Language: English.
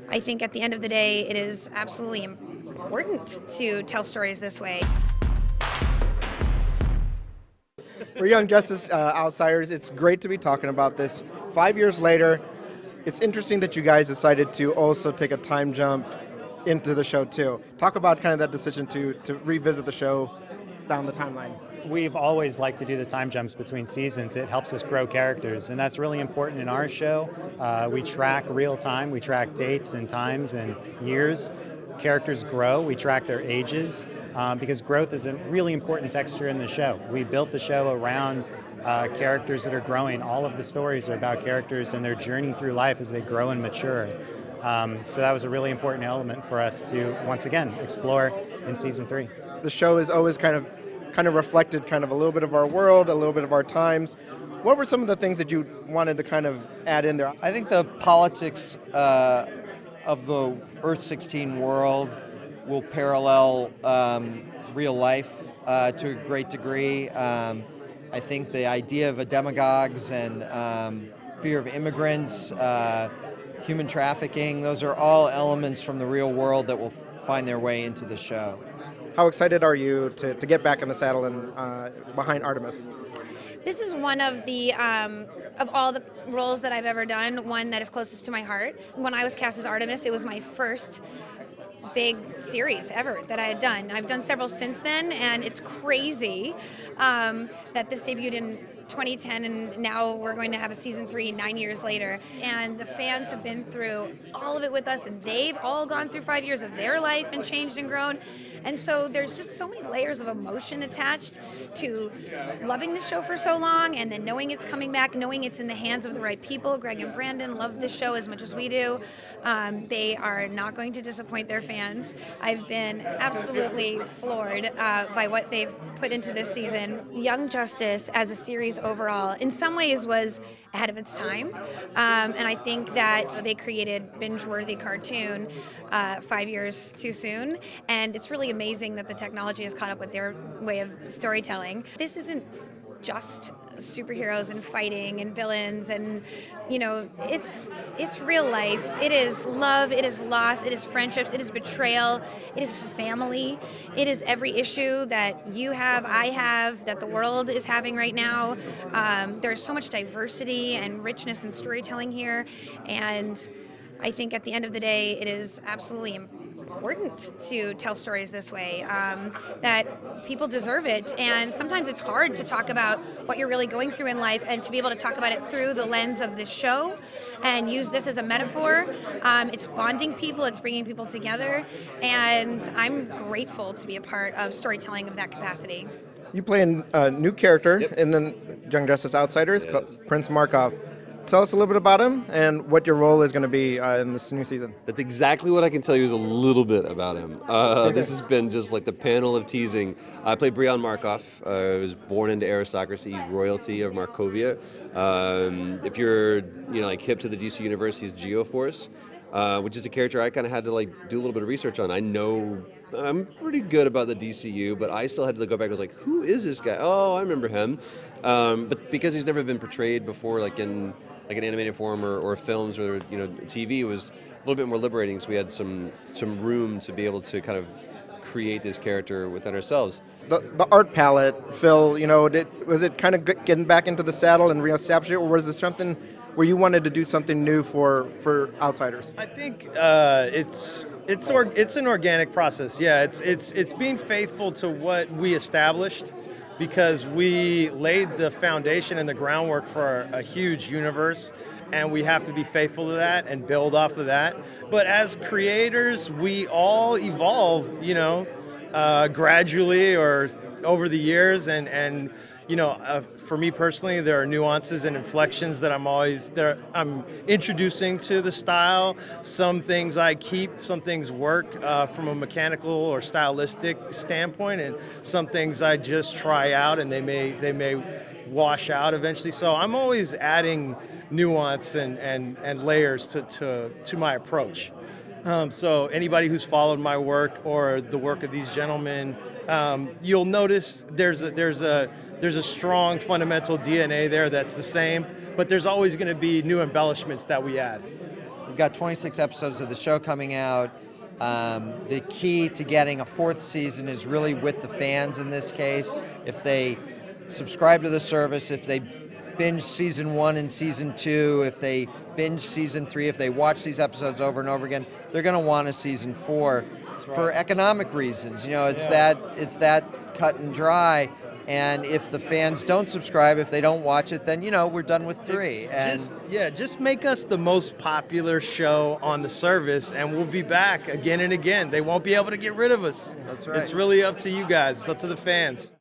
I think at the end of the day, it is absolutely important to tell stories this way. For Young Justice Outsiders, it's great to be talking about this. 5 years later, it's interesting that you guys decided to also take a time jump into the show too. Talk about kind of that decision to revisit the show down the timeline. We've always liked to do the time jumps between seasons. It helps us grow characters, and that's really important in our show. We track real time, we track dates and times and years. Characters grow, we track their ages, because growth is a really important texture in the show. We built the show around characters that are growing. All of the stories are about characters and their journey through life as they grow and mature. So that was a really important element for us to, once again, explore in season 3. The show is always kind of reflected kind of a little bit of our world, a little bit of our times. What were some of the things that you wanted to kind of add in there? I think the politics of the Earth 16 world will parallel real life to a great degree. I think the idea of demagogues and fear of immigrants, human trafficking, those are all elements from the real world that will find their way into the show. How excited are you to get back in the saddle and behind Artemis? This is one of the of all the roles that I've ever done, one that is closest to my heart. When I was cast as Artemis, it was my first big series ever that I had done. I've done several since then, and it's crazy that this debuted in 2010, and now we're going to have a season 3 9 years later. And the fans have been through all of it with us, and they've all gone through 5 years of their life and changed and grown. And so there's just so many layers of emotion attached to loving the show for so long, and then knowing it's coming back, knowing it's in the hands of the right people. Greg and Brandon love this show as much as we do. They are not going to disappoint their fans. I've been absolutely floored by what they've put into this season. Young Justice as a series overall in some ways was ahead of its time, and I think that they created binge-worthy cartoon 5 years too soon, and it's really amazing that the technology has caught up with their way of storytelling. This isn't just superheroes and fighting and villains, and it's real life. It is love, it is loss, it is friendships, it is betrayal, it is family, it is every issue that you have, I have, that the world is having right now. There's so much diversity and richness in storytelling here, and I think at the end of the day, it is absolutely important to tell stories this way, that people deserve it. And sometimes it's hard to talk about what you're really going through in life, and to be able to talk about it through the lens of this show and use this as a metaphor. It's bonding people, it's bringing people together, and I'm grateful to be a part of storytelling of that capacity. You play a new character in the Young Justice Outsiders, called Prince Markov. Tell us a little bit about him and what your role is going to be in this new season. That's exactly what I can tell you is a little bit about him. This has been just like the panel of teasing. I play Brian Markov. I was born into aristocracy, royalty of Markovia. If you're like hip to the DC universe, he's Geo Force, which is a character I kind of had to do a little bit of research on. I know I'm pretty good about the DCU, but I still had to go back and was like, who is this guy? Oh, I remember him. But because he's never been portrayed before, like in an animated form or films or TV, was a little bit more liberating. So we had some room to be able to kind of create this character within ourselves. The art palette, Phil, was it kind of getting back into the saddle and reestablishing it, or was this something where you wanted to do something new for Outsiders? I think it's an organic process. Yeah, it's being faithful to what we established, because we laid the foundation and the groundwork for a huge universe, and we have to be faithful to that and build off of that. But as creators, we all evolve, gradually or over the years, and for me personally, there are nuances and inflections that I'm introducing to the style. Some things I keep, some things work from a mechanical or stylistic standpoint, and some things I just try out, and they may wash out eventually. So I'm always adding nuance and layers to my approach. So anybody who's followed my work or the work of these gentlemen, you'll notice there's a strong fundamental DNA there that's the same, but there's always going to be new embellishments that we add. We've got 26 episodes of the show coming out. The key to getting a 4th season is really with the fans in this case. If they subscribe to the service, if they binge season 1 and season 2, if they binge season 3, if they watch these episodes over and over again, they're going to want a season 4 for economic reasons. You know, it's that cut and dry. And if the fans don't subscribe, if they don't watch it, then, you know, we're done with 3. And just make us the most popular show on the service, and we'll be back again and again. They won't be able to get rid of us. That's right. It's really up to you guys. It's up to the fans.